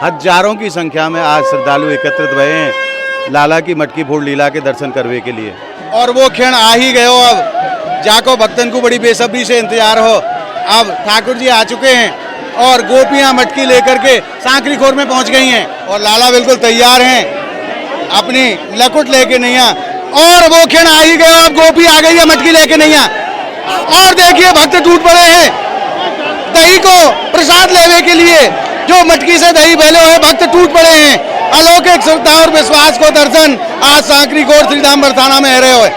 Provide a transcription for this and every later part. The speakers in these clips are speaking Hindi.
हजारों की संख्या में आज श्रद्धालु एकत्रित हुए हैं लाला की मटकी फोड़ लीला के दर्शन करने के लिए। और वो क्षण आ ही गयो, अब जाको भक्तन को बड़ी बेसब्री से इंतजार हो। अब ठाकुर जी आ चुके हैं और गोपियां मटकी लेकर के सांकरी खोर में पहुंच गई हैं और लाला बिल्कुल तैयार हैं अपनी लकुट लेके नैया। और वो क्षण आ ही गया, अब गोपी आ गई है मटकी लेके नैया। और देखिए भक्त टूट पड़े हैं दही को प्रसाद लेने के लिए। जो मटकी से दही बहले हुए भक्त टूट पड़े हैं। अलौकिक श्रद्धा और विश्वास को दर्शन आज सांकरी खोर श्रीधाम बरसाना में रहे हुए।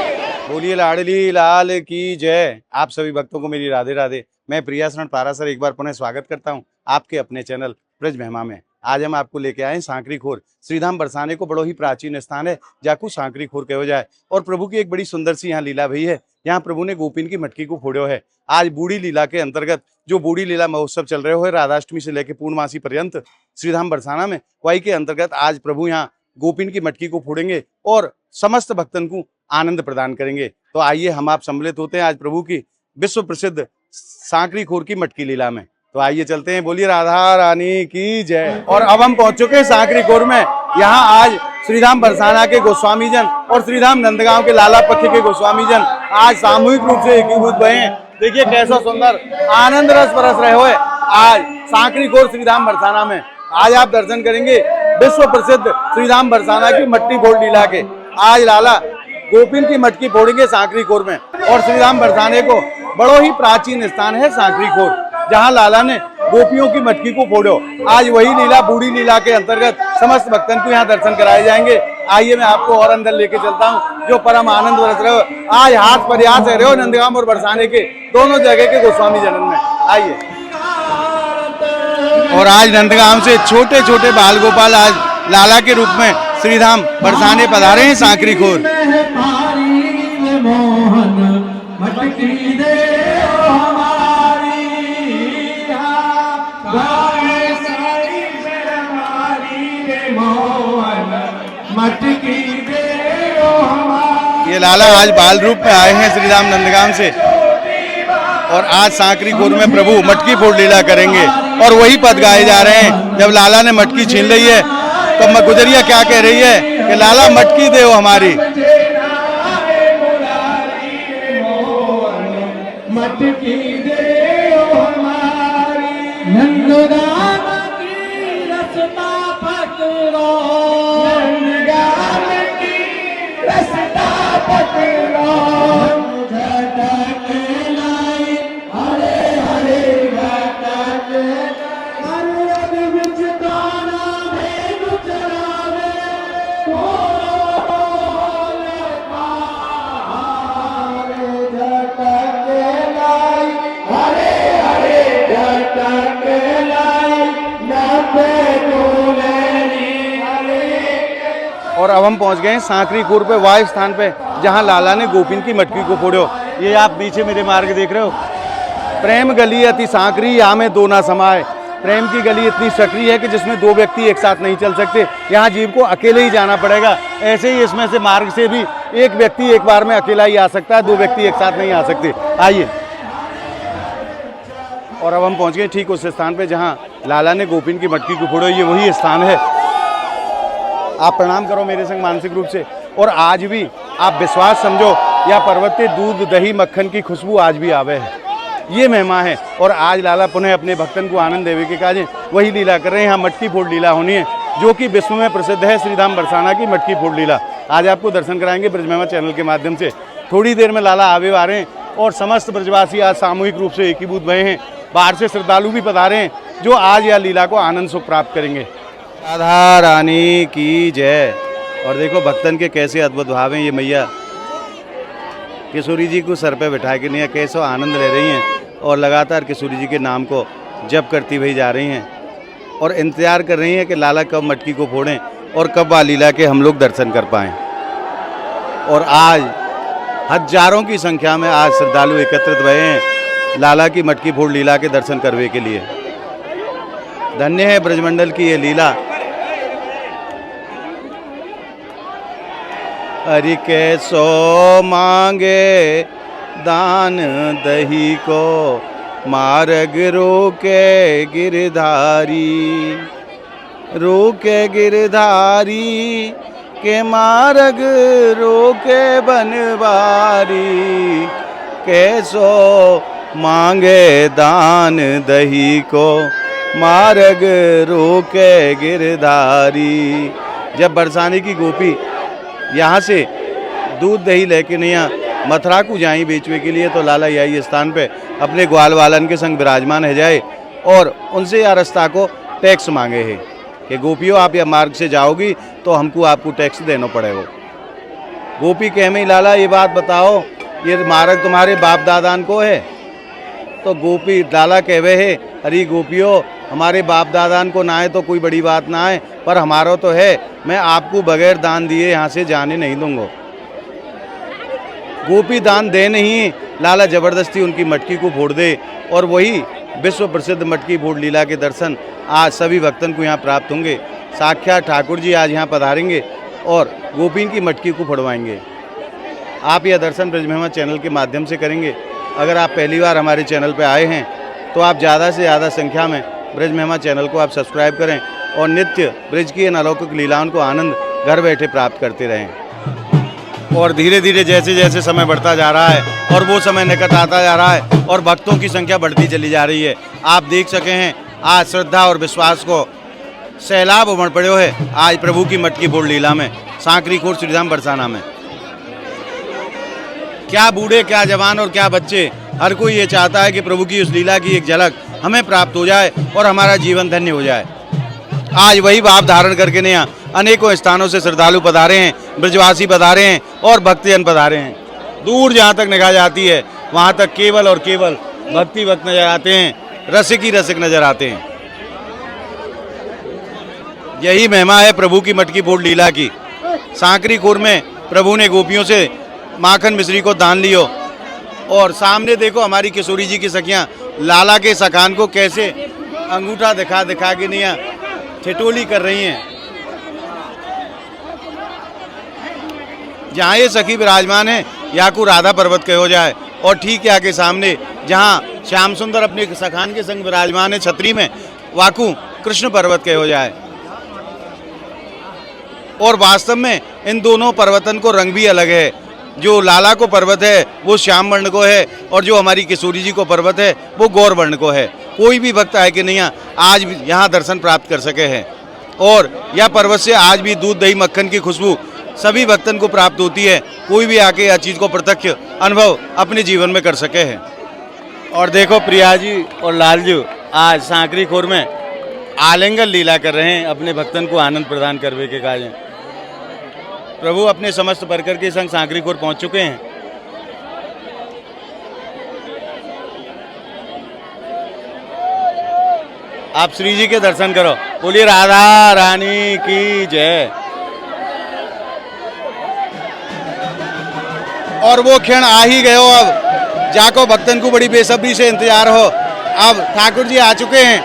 बोलिए लाडली लाल की जय। आप सभी भक्तों को मेरी राधे राधे। मैं प्रियाशरण पारासर एक बार पुनः स्वागत करता हूं आपके अपने चैनल ब्रज महिमा में। आज हम आपको लेके आए सांकरी खोर श्रीधाम बरसाने को। बड़ो ही प्राचीन स्थान है जाकू सांकरी खोर कहो जाए। और प्रभु की एक बड़ी सुंदर सी यहाँ लीला भई है। यहाँ प्रभु ने गोपिन की मटकी को फोड़ो है। आज बूढ़ी लीला के अंतर्गत जो बूढ़ी लीला महोत्सव चल रहे हो राधाष्टमी से लेकर पूर्णमासी पर्यंत श्रीधाम बरसाना में, वही के अंतर्गत आज प्रभु यहाँ गोपिन की मटकी को फोड़ेंगे और समस्त भक्तन को आनंद प्रदान करेंगे। तो आइए हम आप सम्मिलित होते हैं आज प्रभु की विश्व प्रसिद्ध सांकरी खोर की मटकी लीला में। तो आइए चलते हैं। बोलिए राधा रानी की जय। और अब हम पहुंच चुके हैं सांकरी खोर में। यहाँ आज श्रीधाम बरसाना के गोस्वामी जन और श्रीधाम नंदगांव के लाला पक्ष के गोस्वामी जन आज सामूहिक रूप से एकीभूत हुए हैं। देखिए कैसा सुंदर आनंद रस बरस रहे हुए आज सांकरी खोर श्रीधाम बरसाना में। आज आप दर्शन करेंगे विश्व प्रसिद्ध श्रीधाम बरसाना की मटकी फोड़ लीला के। आज लाला गोपिन की मटकी फोड़ेंगे सांकरी खोर में। और श्रीधाम बरसाने को बड़ो ही प्राचीन स्थान है सांकरी खोर, जहाँ लाला ने गोपियों की मटकी को फोड़ो। आज वही लीला बूढ़ी लीला के अंतर्गत समस्त भक्तन को यहाँ दर्शन कराए जाएंगे। आइए मैं आपको और अंदर लेके चलता हूँ जो परम आनंद बरस रहे हो। आज हाथ प्रयास है रहे हो नंदगांव और बरसाने के दोनों जगह के गोस्वामी जनन में। आइए। और आज नंदगांव से छोटे छोटे बाल गोपाल आज लाला के रूप में श्रीधाम बरसाने पधारे हैं सांकरी खोर। ये लाला आज बाल रूप में आए हैं श्रीधाम नंदगांव से और आज सांकरी खोर में प्रभु मटकी फोड़ लीला करेंगे। और वही पद गाए जा रहे हैं जब लाला ने मटकी छीन ली है तो गुजरिया क्या कह रही है कि लाला मटकी दे हमारी। मटकी दे हमारी नंदगांव की रसता पकड़ो, नंदगांव की रसता पकड़ो। और अब हम पहुंच गए हैं सांकरी खोर पे, वह स्थान पे जहां लाला ने गोपिन की मटकी को फोड़ो। ये आप पीछे मेरे मार्ग देख रहे हो। प्रेम गली अति सांकरी यहाँ में दो ना समाये। प्रेम की गली इतनी सकरी है कि जिसमें दो व्यक्ति एक साथ नहीं चल सकते। यहाँ जीव को अकेले ही जाना पड़ेगा। ऐसे ही इसमें से मार्ग से भी एक व्यक्ति एक बार में अकेला ही आ सकता है, दो व्यक्ति एक साथ नहीं आ सकते। आइए। और अब हम पहुँच गए ठीक उस स्थान पे जहाँ लाला ने गोपिन की मटकी को फोड़ो। ये वही स्थान है। आप प्रणाम करो मेरे संग मानसिक रूप से। और आज भी आप विश्वास समझो या पर्वते दूध दही मक्खन की खुशबू आज भी आवे है। ये महिमा है। और आज लाला पुनः अपने भक्तन को आनंद देवे के काज वही लीला कर रहे हैं। यहाँ मटकी फोड़ लीला होनी है जो कि विश्व में प्रसिद्ध है श्रीधाम बरसाना की मटकी फोड़ लीला। आज आपको दर्शन कराएंगे ब्रज महिमा चैनल के माध्यम से। थोड़ी देर में लाला आवे आ रहे हैं और समस्त ब्रजवासी आज सामूहिक रूप से एकीभूत हुए हैं। बाहर से श्रद्धालु भी पधारे हैं जो आज यह लीला को आनंद सुख प्राप्त करेंगे। राधा रानी की जय। और देखो भक्तन के कैसे अद्भुत भाव हैं। ये मैया किशोरी जी को सर पे बैठा के नहीं कैसे आनंद ले रही हैं और लगातार किशोरी जी के नाम को जप करती हुई जा रही हैं और इंतजार कर रही हैं कि लाला कब मटकी को फोड़ें और कब आ लीला के हम लोग दर्शन कर पाएँ। और आज हजारों की संख्या में आज श्रद्धालु एकत्रित हुए हैं लाला की मटकी फोड़ लीला के दर्शन करने के लिए। धन्य है ब्रजमंडल की ये लीला। हरि कैसो मांगे दान दही को, मार्ग रोके गिरधारी। रोके गिरधारी के मार्ग रोके बनवारी कैसो मांगे दान दही को मार्ग रोके गिरधारी। जब बरसाने की गोपी यहाँ से दूध दही लेके नैया मथुरा को जाई बेचने के लिए तो लाला यही स्थान पे अपने ग्वाल वालन के संग विराजमान है जाए और उनसे यह रास्ता को टैक्स मांगे है कि गोपियों आप यह मार्ग से जाओगी तो हमको आपको टैक्स देना पड़ेगा। गोपी कह में लाला ये बात बताओ ये मार्ग तुम्हारे बाप दादान को है? तो गोपी लाला कहवे है अरे गोपियों हमारे बाप दादान को ना है तो कोई बड़ी बात ना है पर हमारा तो है, मैं आपको बगैर दान दिए यहाँ से जाने नहीं दूंगा। गोपी दान दे नहीं, लाला जबरदस्ती उनकी मटकी को फोड़ दे और वही विश्व प्रसिद्ध मटकी फोड़ लीला के दर्शन आज सभी भक्तन को यहाँ प्राप्त होंगे। साक्षात ठाकुर जी आज यहाँ पधारेंगे और गोपीन की मटकी को फोड़वाएंगे। आप यह दर्शन ब्रज महिमा चैनल के माध्यम से करेंगे। अगर आप पहली बार हमारे चैनल पर आए हैं तो आप ज़्यादा से ज़्यादा संख्या में ब्रज महिमा चैनल को आप सब्सक्राइब करें और नित्य ब्रज की इन अलौकिक लीलाओं को आनंद घर बैठे प्राप्त करते रहें। और धीरे धीरे जैसे जैसे समय बढ़ता जा रहा है और वो समय निकट आता जा रहा है और भक्तों की संख्या बढ़ती चली जा रही है। आप देख सके हैं आज श्रद्धा और विश्वास को सैलाब उमड़ पड़े है आज प्रभु की मटकी फोड़ लीला में सांकरी खोर श्रीधाम बरसाना में। क्या बूढ़े क्या जवान और क्या बच्चे, हर कोई ये चाहता है कि प्रभु की उस लीला की एक झलक हमें प्राप्त हो जाए और हमारा जीवन धन्य हो जाए। आज वही भाव धारण करके नया अनेकों स्थानों से श्रद्धालु पधारे हैं, ब्रजवासी पधारे हैं और भक्तजन पधारे हैं। दूर जहाँ तक निगाह जाती है वहाँ तक केवल और केवल भक्ति भक्त नजर आते हैं, रसिक ही रसिक नजर आते हैं। यही महिमा है प्रभु की मटकी फोड़ लीला की। सांकरी खोर में प्रभु ने गोपियों से माखन मिश्री को दान लियो और सामने देखो हमारी किशोरी जी की सखियां लाला के सखान को कैसे अंगूठा दिखा दिखा के निया ठिठोली कर रही हैं। जहाँ ये सखी विराजमान है या को राधा पर्वत कहो जाए और ठीक यहाँ के सामने जहाँ श्याम सुंदर अपने सखान के संग विराजमान है छतरी में वाकू कृष्ण पर्वत कहो जाए। और वास्तव में इन दोनों पर्वतन को रंग भी अलग है। जो लाला को पर्वत है वो श्याम वर्ण को है और जो हमारी किशोरी जी को पर्वत है वो गौर वर्ण को है। कोई भी भक्त आए कि नहीं आज भी यहाँ दर्शन प्राप्त कर सके हैं और यह पर्वत से आज भी दूध दही मक्खन की खुशबू सभी भक्तन को प्राप्त होती है। कोई भी आके यह चीज़ को प्रत्यक्ष अनुभव अपने जीवन में कर सके हैं। और देखो प्रिया जी और लालजू आज सांकरी खोर में आलिंगन लीला कर रहे हैं अपने भक्तन को आनंद प्रदान करने के कार्य। प्रभु अपने समस्त परकर के संग सांकरी खोर पहुंच चुके हैं। आप श्री जी के दर्शन करो। बोलिए राधा रानी की जय। और वो क्षण आ ही गयो अब जाको भक्तन को बड़ी बेसब्री से इंतजार हो। अब ठाकुर जी आ चुके हैं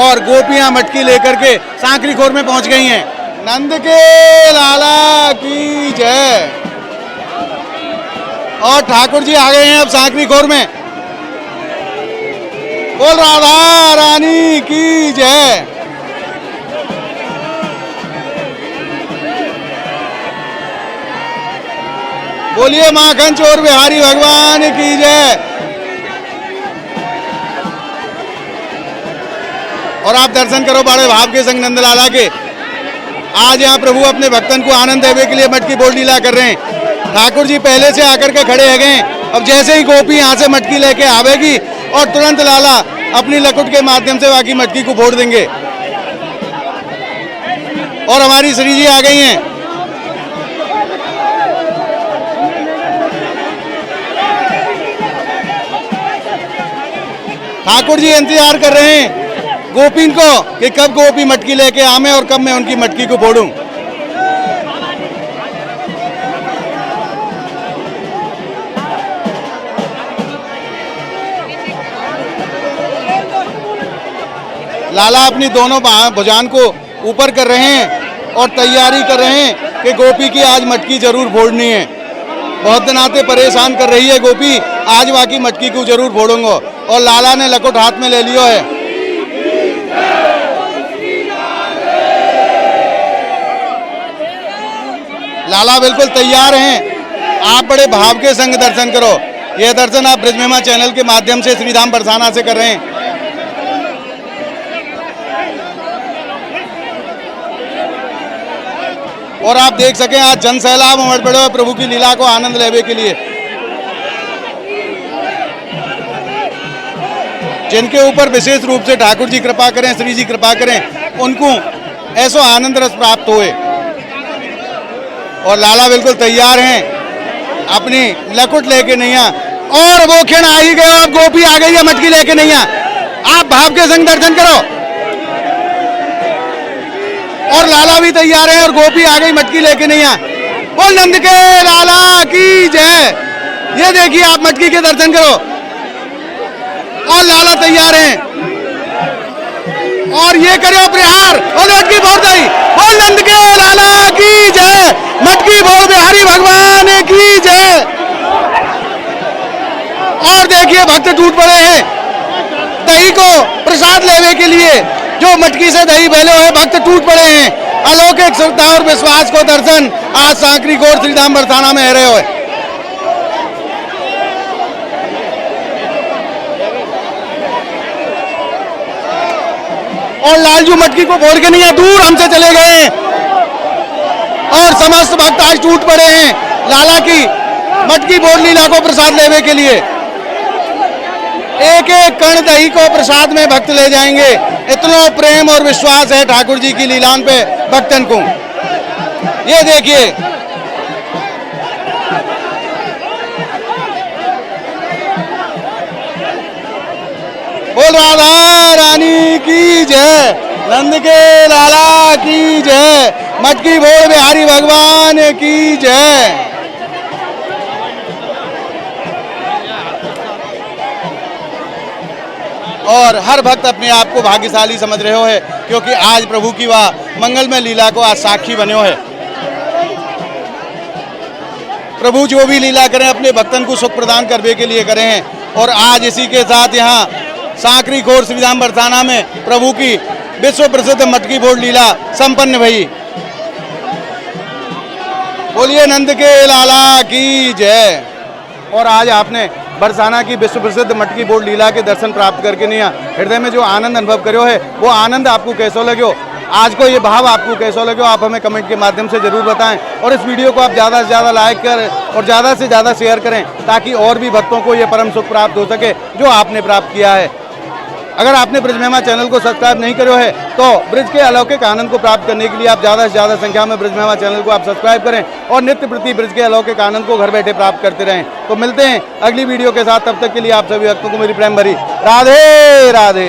और गोपियां मटकी लेकर के सांकरी खोर में पहुंच गई हैं। नंद के लाला की जय। और ठाकुर जी आ गए हैं अब सांकरी खोर में। बोल राधा रानी की जय। बोलिए माखन चोर बिहारी भगवान की जय। और आप दर्शन करो बड़े भाव के संग नंदलाला के। आज यहाँ प्रभु अपने भक्तन को आनंद देने के लिए मटकी फोड़ लीला कर रहे हैं। ठाकुर जी पहले से आकर के खड़े है गए। अब जैसे ही गोपी यहाँ से मटकी लेके आवेगी और तुरंत लाला अपनी लकुट के माध्यम से बाकी मटकी को फोड़ देंगे। और हमारी श्री जी आ गई हैं। ठाकुर जी इंतजार कर रहे हैं गोपीन को कि कब गोपी मटकी लेके आवे और कब मैं उनकी मटकी को फोड़ूं। लाला अपनी दोनों भुजान को ऊपर कर रहे हैं और तैयारी कर रहे हैं कि गोपी की आज मटकी जरूर फोड़नी है। बहुत दिन आते परेशान कर रही है गोपी, आज बाकी मटकी को जरूर फोड़ूंगा। और लाला ने लकुट हाथ में ले लियो है। लाला बिल्कुल तैयार हैं, आप बड़े भाव के संग दर्शन करो। यह दर्शन आप ब्रिज महिमा चैनल के माध्यम से श्रीधाम बरसाना से कर रहे हैं। और आप देख सकें आज जन सैलाब उमड़ पड़े हुए प्रभु की लीला को आनंद लेने के लिए। जिनके ऊपर विशेष रूप से ठाकुर जी कृपा करें, श्री जी कृपा करें, उनको ऐसा आनंद रस प्राप्त होए। और लाला बिल्कुल तैयार हैं अपनी लकुट लेके नैया, और वो क्षण आ ही गए, अब गोपी आ गई है मटकी लेके नैया। आप भाव के संग दर्शन करो। और लाला भी तैयार है और गोपी आ गई मटकी लेके नैया। बोल नंद के लाला की जय। ये देखिए आप मटकी के दर्शन करो और लाला तैयार हैं और ये करो प्रहार और मटकी फोड़ दी। बोल नंद के लाला की जय, मटकी फोड़ बिहारी भगवान की जय। और देखिए भक्त टूट पड़े हैं दही को प्रसाद लेने के लिए। जो मटकी से दही बहले हुए भक्त टूट पड़े हैं। अलौकिक श्रद्धा और विश्वास को दर्शन आज सांकरी कोर श्रीधाम बरसाना में रहे हुए। और लालजू मटकी को फोड़ के नहीं है, दूर हमसे चले गए और समस्त भक्त आज टूट पड़े हैं लाला की मटकी फोड़ लीला को प्रसाद लेने के लिए। एक एक कण दही को प्रसाद में भक्त ले जाएंगे। इतना प्रेम और विश्वास है ठाकुर जी की लीलान पे भक्तन को। ये देखिए बोल राधा रानी की जय, नंद के लाला की जय, मटकी फोड़ बिहारी भगवान की जय। और हर भक्त अपने आप को भाग्यशाली समझ रहे हो है, क्योंकि आज प्रभु की वह मंगलमय लीला को आज साक्षी बने हो है। प्रभु जो भी लीला करें अपने भक्तन को सुख प्रदान करने के लिए करें हैं। और आज इसी के साथ यहाँ सांकरी खोर श्रीधाम बरसाना में प्रभु की विश्व प्रसिद्ध मटकी फोड़ लीला संपन्न भई। बोलिए नंद के लाला की जय। और आज आपने बरसाना की विश्व प्रसिद्ध मटकी फोड़ लीला के दर्शन प्राप्त करके नहीं हृदय में जो आनंद अनुभव करो है, वो आनंद आपको कैसा लगे, आज को ये भाव आपको कैसा लगे, आप हमें कमेंट के माध्यम से जरूर बताएं। और इस वीडियो को आप ज़्यादा से ज़्यादा लाइक करें और ज़्यादा से ज़्यादा शेयर करें, ताकि और भी भक्तों को ये परम सुख प्राप्त हो सके जो आपने प्राप्त किया है। अगर आपने ब्रिज महिमा चैनल को सब्सक्राइब नहीं करो है, तो ब्रिज के अलौकिक आनंद को प्राप्त करने के लिए आप ज़्यादा से ज़्यादा संख्या में ब्रिज महिमा चैनल को आप सब्सक्राइब करें और नित्य प्रति ब्रिज के अलौकिक आनंद को घर बैठे प्राप्त करते रहें। तो मिलते हैं अगली वीडियो के साथ, तब तक के लिए आप सभी भक्तों को मेरी प्रेम भरी राधे राधे।